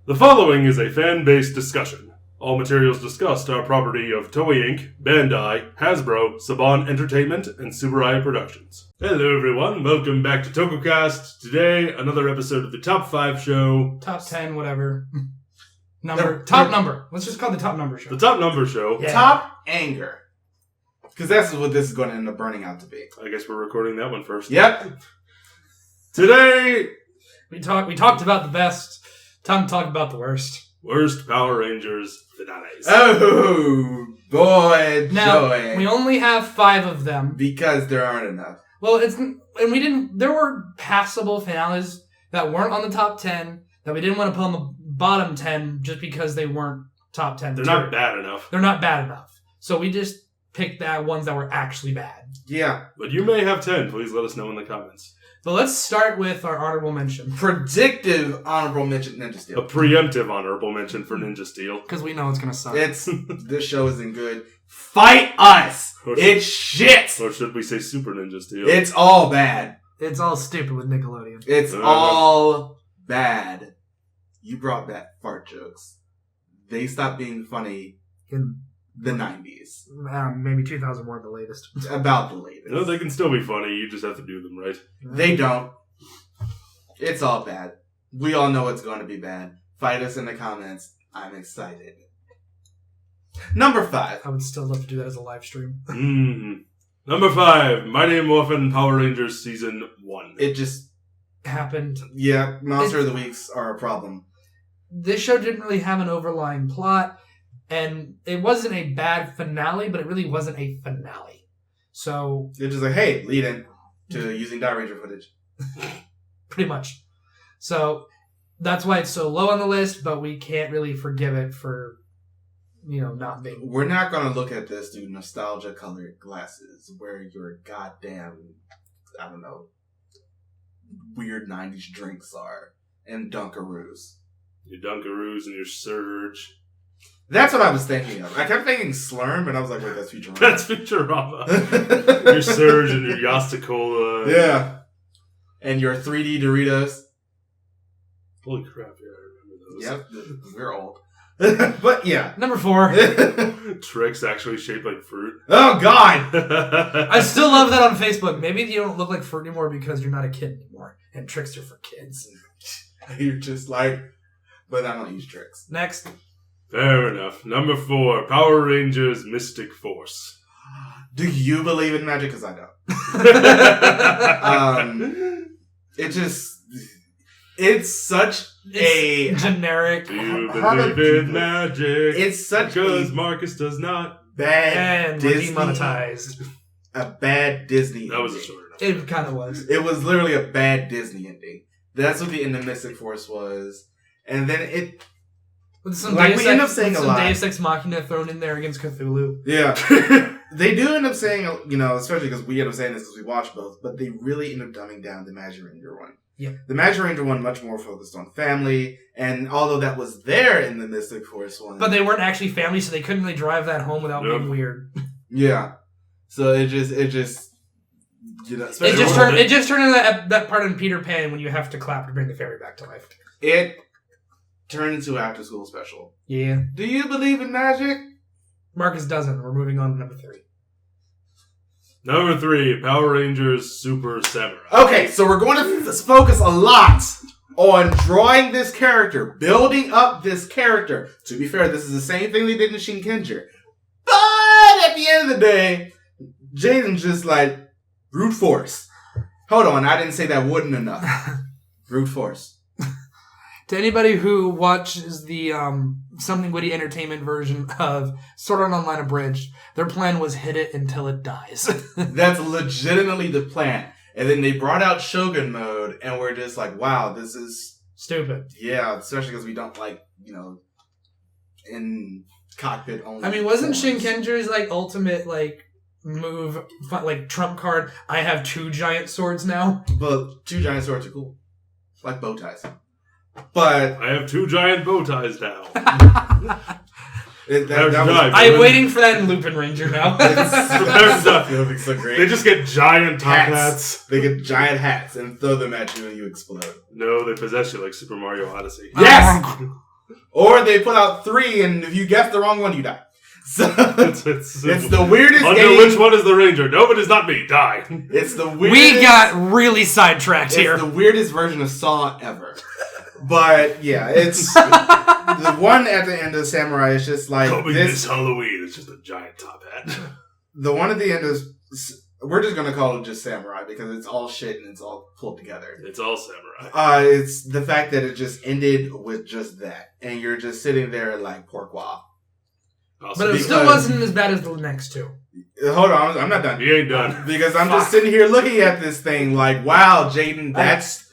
The following is a fan-based discussion. All materials discussed are property of Toei Inc., Bandai, Hasbro, Saban Entertainment, and Subarai Productions. Hello everyone, welcome back to Tokucast. Today, another episode of the Top 5 show. Top 10, whatever. Top number. Let's just call it the Top Number show. The Top Number show. Yeah. Top Anger. Because that's what this is going to end up burning out to be. I guess we're recording that one first. Yep. Today, we talked about the best. Time to talk about the worst. Worst Power Rangers finales. Oh, boy, now, joy. We only have 5 of them. Because there aren't enough. Well, there were passable finales that weren't on the top 10 that we didn't want to put on the bottom 10 just because they weren't top 10. They're not bad enough. They're not bad enough. So we just picked ones that were actually bad. Yeah. But you may have 10. Please let us know in the comments. But let's start with our honorable mention. Predictive honorable mention, Ninja Steel. A preemptive honorable mention for Ninja Steel. Because we know it's going to suck. This show isn't good. Fight us! It's shit! Or should we say Super Ninja Steel? It's all bad. It's all stupid with Nickelodeon. It's all bad. You brought back fart jokes. They stopped being funny in the 90s. Maybe 2001, the latest. About the latest. No, they can still be funny. You just have to do them right. They don't. It's all bad. We all know it's going to be bad. Fight us in the comments. I'm excited. Number 5. I would still love to do that as a live stream. Mm-hmm. Number 5, Mighty and Morphin Power Rangers Season 1. It just happened. Yeah, Monster of the Weeks are a problem. This show didn't really have an overlying plot, and it wasn't a bad finale, but it really wasn't a finale. So it's just like, hey, lead in to using Die Ranger footage. Pretty much. So that's why it's so low on the list, but we can't really forgive it for, not being. We're not going to look at this through nostalgia-colored glasses where your goddamn, I don't know, weird 90s drinks are and Dunkaroos. Your Dunkaroos and your Surge. That's what I was thinking of. I kept thinking Slurm, and I was like, wait, that's Futurama. That's Futurama. Your Surge and your Yastacola. Yeah. And your 3D Doritos. Holy crap, yeah, I remember those. Yep, we're old. But yeah. Number 4. Tricks actually shaped like fruit. Oh, God! I still love that on Facebook. Maybe you don't look like fruit anymore because you're not a kid anymore. And tricks are for kids. You're just like, but I don't use tricks. Next. Fair enough. Number 4, Power Rangers Mystic Force. Do you believe in magic? Because I don't. It's such a generic. Do you believe in magic? It's such because Marcus does not. Bad and Disney. Demonetized. A bad Disney. That was a ending. short enough. It kind of was. It was literally a bad Disney ending. That's what the end of Mystic Force was, and then it. With some like Deus we end up saying a lot. Deus Ex Machina thrown in there against Cthulhu. Yeah. They do end up saying, especially because we end up saying this because we watched both, but they really end up dumbing down the Magic Ranger one. Yeah. The Magic Ranger one much more focused on family, and although that was there in the Mystic Force one. But they weren't actually family, so they couldn't really drive that home without being weird. Yeah. So it just It just turned into that part in Peter Pan when you have to clap to bring the fairy back to life. It turned into after school special. Yeah. Do you believe in magic? Marcus doesn't. We're moving on to number 3. Number 3, Power Rangers Super Samurai. Okay, so we're going to focus a lot on drawing this character, building up this character. To be fair, this is the same thing they did in Shinkenger. But at the end of the day, Jaden's just like, brute force. Hold on, I didn't say that wasn't enough. Brute force. To anybody who watches the Something Witty Entertainment version of Sword Art Online Abridged, their plan was hit it until it dies. That's legitimately the plan. And then they brought out Shogun mode, and we're just like, wow, this is... stupid. Yeah, especially because we don't like, in cockpit only. I mean, wasn't Shinkenger's, ultimate, move, trump card, I have 2 giant swords now? But 2 giant swords are cool. Like bow ties. But I have 2 giant bow ties now. I'm waiting for that in Lupin Ranger now. It's so great. They just get giant top hats. They get giant hats and throw them at you and you explode. No, they possess you like Super Mario Odyssey. Yes! Or they put out 3, and if you guess the wrong one, you die. So it's the weirdest Under game. which one is the ranger? No, it is not me. Die. It's the weirdest. We got really sidetracked here. It's the weirdest version of Saw ever. But yeah, it's the one at the end of Samurai is just like Coming this Halloween. It's just a giant top hat. The one at the end is, we're just gonna call it just Samurai because it's all shit and it's all pulled together. It's all Samurai. It's the fact that it just ended with just that, and you're just sitting there like pourquoi. But it still wasn't as bad as the next 2. Hold on, I'm not done. He ain't done. Because I'm just sitting here looking at this thing like, wow, Jaden, that's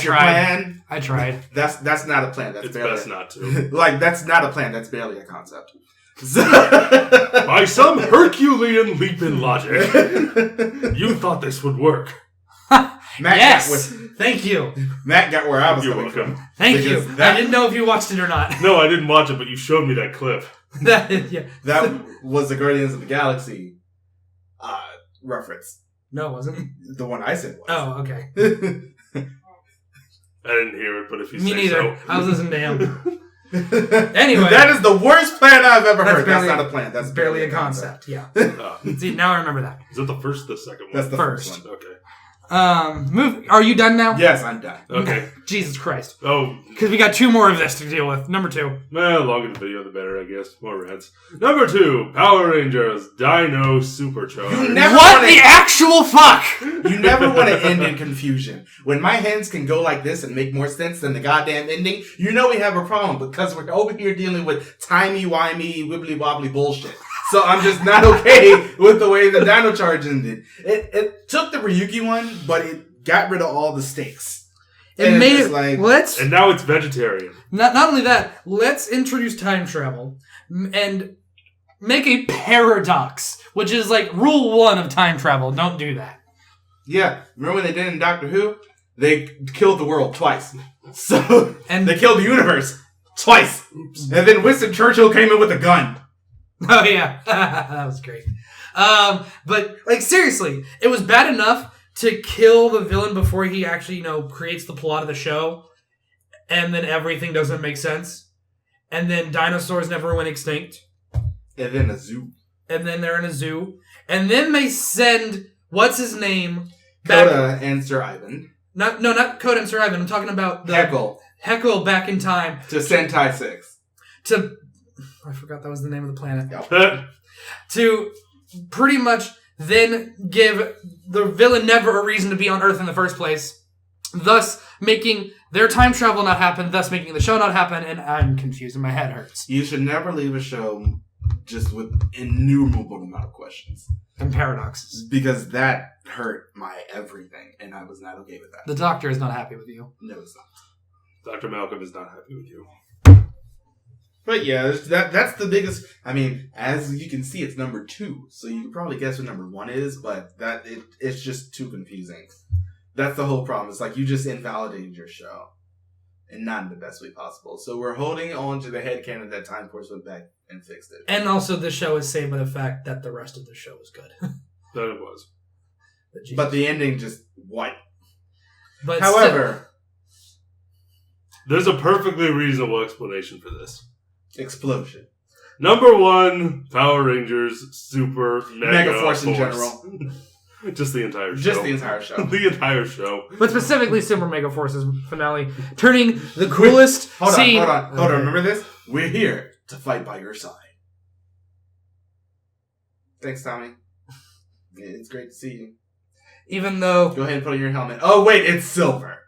your plan. I tried. That's not a plan. That's it's barely best not to. like that's not a plan. That's barely a concept. By some Herculean leap in logic, you thought this would work. Matt Thank you. Matt got where I was You're coming welcome. from. Thank you. I didn't know if you watched it or not. No, I didn't watch it, but you showed me that clip. That was the Guardians of the Galaxy reference. No, it wasn't. The one I said was. Oh, okay. I didn't hear it, but if you Me say neither. so. I was listening to him. Anyway. That is the worst plan I've ever heard. Barely, that's not a plan. That's barely a concept. Yeah. Oh. See, now I remember that. Is that the first or the second one? That's the first one. Okay. Are you done now? Yes, I'm done. Okay. Jesus Christ. Oh. Because we got 2 more of this to deal with. Number 2. Well, the longer the video, the better, I guess. More rants. Number 2, Power Rangers Dino Supercharged. The actual fuck? You never want to end in confusion. When my hands can go like this and make more sense than the goddamn ending, you know we have a problem because we're over here dealing with timey-wimey, wibbly-wobbly bullshit. So I'm just not okay with the way the Dino Charge ended. It took the Ryuki one, but it got rid of all the stakes. It made it like... And now it's vegetarian. Not only that, let's introduce time travel and make a paradox, which is like rule 1 of time travel. Don't do that. Yeah. Remember when they did in Doctor Who? They killed the world twice. So, and they killed the universe twice. Oops. And then Winston Churchill came in with a gun. Oh, yeah. That was great. But, like, seriously, it was bad enough to kill the villain before he actually, creates the plot of the show, and then everything doesn't make sense, and then dinosaurs never went extinct. And then a zoo. And then they're in a zoo. And then they send, what's his name? Koda and Sir Ivan. Not Koda and Sir Ivan. I'm talking about Heckle back in time. To Sentai 6. I forgot that was the name of the planet. Yep. To pretty much then give the villain never a reason to be on Earth in the first place, thus making their time travel not happen, thus making the show not happen, and I'm confused and my head hurts. You should never leave a show just with innumerable amount of questions. And paradoxes. Because that hurt my everything, and I was not okay with that. The Doctor is not happy with you. No, it's not. Dr. Malcolm is not happy with you. But yeah, that's the biggest. I mean, as you can see, it's number 2, so you can probably guess what number 1 is. But it's just too confusing. That's the whole problem. It's like you just invalidated your show, and not in the best way possible. So we're holding on to the headcanon that Time Force went back and fixed it. And also, the show is saved by the fact that the rest of the show is good. That it was. But the ending just what? But however, there's a perfectly reasonable explanation for this. Explosion. Number 1, Power Rangers Super Mega Force in Force. general. Just the entire show. Just the entire show. The entire show. But specifically Super Mega Force's finale, turning the coolest scene... Hold on. Remember this? We're here to fight by your side. Thanks, Tommy. It's great to see you. Even though... Go ahead and put on your helmet. Oh, wait, it's silver.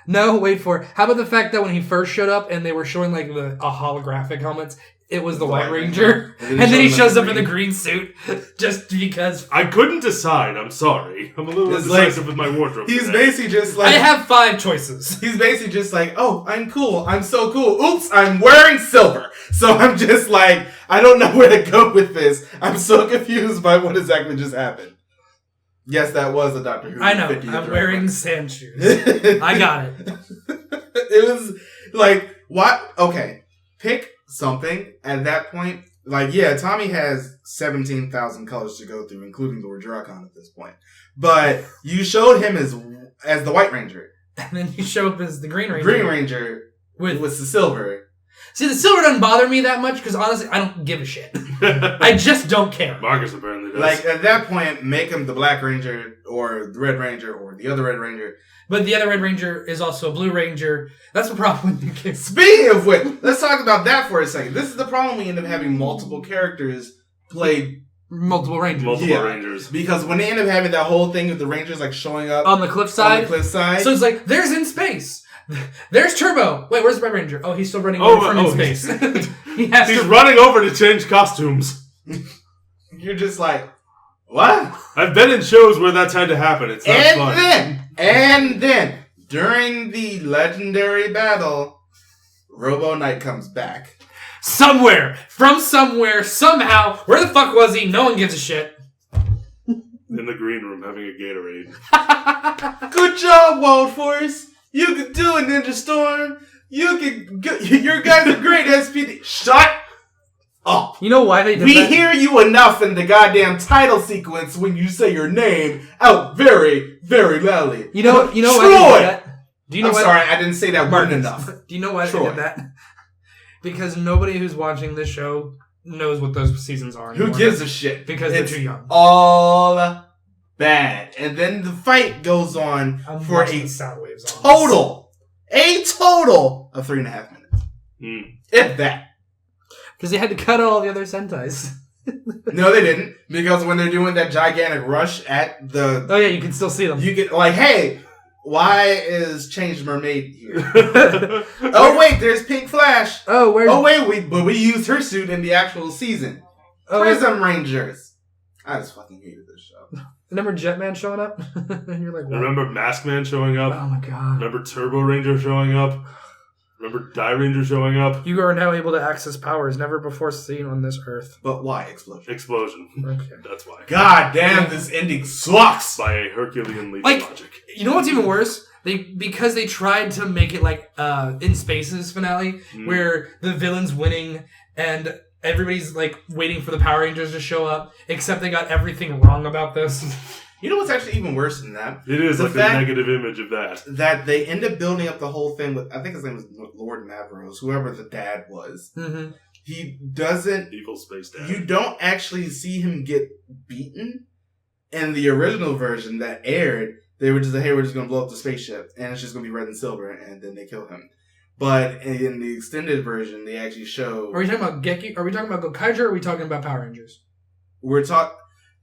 No, wait for it. How about the fact that when he first showed up and they were showing like a holographic helmets, it was the White Ranger. And then he shows up in the green suit just because. I couldn't decide. I'm sorry. I'm a little indecisive with my wardrobe. He's today. basically just like. I have 5 choices. He's basically just like, oh, I'm cool. I'm so cool. Oops, I'm wearing silver. So I'm just like, I don't know where to go with this. I'm so confused by what exactly just happened. Yes, that was a Doctor Who. I know. I'm wearing sand shoes. I got it. It was like, what? Okay. Pick something at that point. Like, yeah, Tommy has 17,000 colors to go through, including the word Dracon at this point. But you showed him as the White Ranger. And then you show up as the Green Ranger. Green Ranger with the silver. See, the silver doesn't bother me that much because honestly, I don't give a shit. I just don't care. Marcus apparently does. Like, at that point, make him the Black Ranger or the Red Ranger or the other Red Ranger. But the other Red Ranger is also a Blue Ranger. That's the problem with new kids. Speaking of which, let's talk about that for a second. This is the problem. We end up having multiple characters play multiple Rangers. Multiple Rangers. Because when they end up having that whole thing with the Rangers like showing up on the cliffside. So it's like, there's in space. There's Turbo. Wait, where's the Red Ranger? Oh, he's still running away from in space. He's running over to change costumes. You're just like, what? I've been in shows where that's had to happen. It's not fun. And then, during the legendary battle, Robo Knight comes back. Somewhere, somehow. Where the fuck was he? No one gives a shit. In the green room having a Gatorade. Good job, Wild Force. You could do it, Ninja Storm. Your guys are great, SPD. Shut up. You know why they did We that? hear you enough in the goddamn title sequence when you say your name out very, very loudly. You know why they did that? Do you know I'm sorry, I didn't say that word enough. Do you know why they did that? Because nobody who's watching this show knows what those seasons are anymore. Who gives a shit? Because it's they're too young. All bad. And then the fight goes on for a sound waves total of 3.5 minutes. If that. Because they had to cut all the other Sentais. No, they didn't. Because when they're doing that gigantic rush at the... Oh, yeah, you can still see them. You get like, hey, why is Changed Mermaid here? Oh, wait, there's Pink Flash. Oh, where's... Oh, wait, but we used her suit in the actual season. Prism Rangers. I just fucking hated this show. Remember Jetman showing up? And you're like, what? Remember Maskman showing up? Oh, my God. Remember Turbo Ranger showing up? Remember Die Ranger showing up? You are now able to access powers never before seen on this earth. But why explosion? Explosion. Okay. That's why. God damn, this ending sucks! By a Herculean leap like, of logic. You know what's even worse? Because they tried to make it like In Space's finale, where the villain's winning and everybody's like waiting for the Power Rangers to show up, except they got everything wrong about this. You know what's actually even worse than that? It is like the negative image of that. That they end up building up the whole thing with, I think his name was Lord Mavros, whoever the dad was. Mm-hmm. He doesn't... Evil space dad. You don't actually see him get beaten. In the original version that aired, they were just like, hey, we're just going to blow up the spaceship, and it's just going to be red and silver, and then they kill him. But in the extended version, they actually show... Are we talking about Geki? Are we talking about Gokaiger, or are we talking about Power Rangers?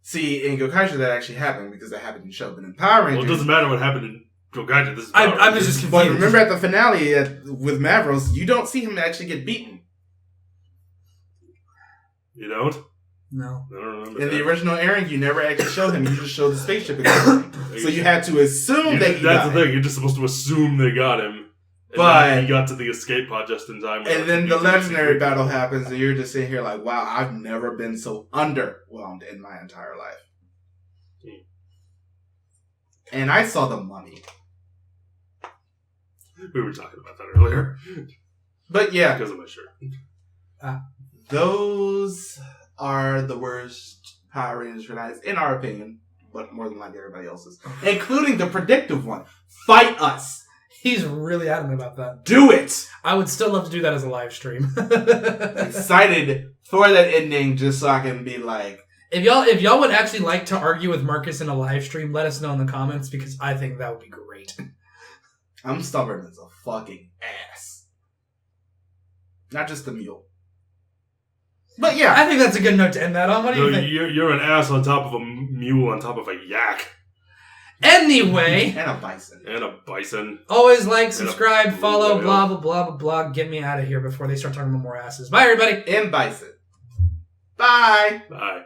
See, in Gokaiger that actually happened because that happened in the show. But in Power Rangers... Well, it doesn't matter what happened in Gokaiger. This is Power I'm Rangers. just confused. But remember at the finale with Mavros, you don't see him actually get beaten. You don't? No. I don't remember In that. the original airing, you never actually showed him. You just showed the spaceship again. So you had to assume that he That's died. the thing. You're just supposed to assume they got him. And But then he got to the escape pod just in time. And then the legendary battle happens, and you're just sitting here like, wow, I've never been so underwhelmed in my entire life. And I saw the money. We were talking about that earlier. But yeah. Because of my shirt. Those are the worst Power Rangers finales, in our opinion, but more than likely everybody else's. Including the predictive one. Fight us! He's really adamant about that. Do it! I would still love to do that as a live stream. Excited for that ending just so I can be like... If y'all would actually like to argue with Marcus in a live stream, let us know in the comments because I think that would be great. I'm stubborn as a fucking ass. Not just a mule. But yeah. I think that's a good note to end that on. What do you think? You're an ass on top of a mule on top of a yak. Anyway. And a bison. And a bison. Always like, subscribe, follow, whale. blah, blah, blah, blah, blah. Get me out of here before they start talking about more asses. Bye, everybody. And bison. Bye. Bye.